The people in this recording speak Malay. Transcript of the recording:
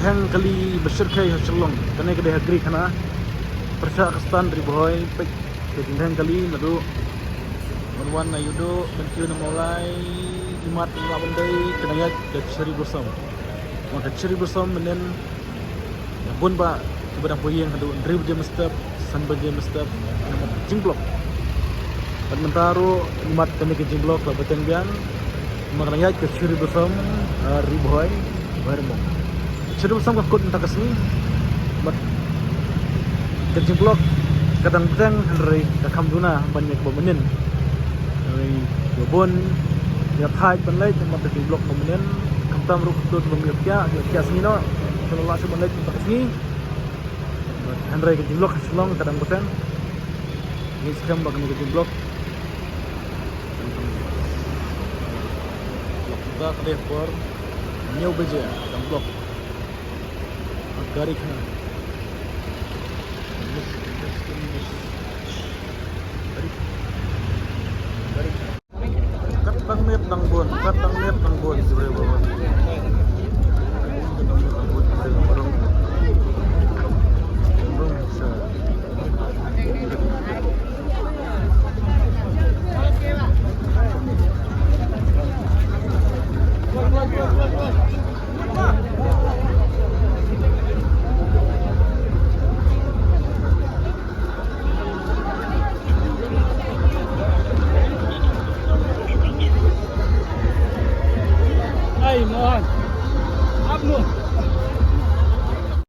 hang kali bersyirkai hasilong kene kede agri kana persya kestan riboy pek ke hang kali madu Marwan ayudo mencium mulai imat lima bendai kenaya ke ceri bersam maka ceri bersam menen bun ba kepada poyeng hadu drib je mestap sambil je mestap nama jingblok mentaro imat kene ke jingblok la betengbian maknanya ke ceri bersam riboy barmo ceri bersam ka kod entak kesni mat ke jingblok kadang beteng hari kamduna banyak bemenin Yobon ya thai banlai tempat di blok kemudian kamtam ruk tut memilkia ya sini no kalau langsung banlai tempat sini Andre ke blok selong kadang beten ini sekarang bagi ke blok kita ke depor new beja dan blok garik na katang net nang bon sebenarnya bawa Ay, mohon. Abnu.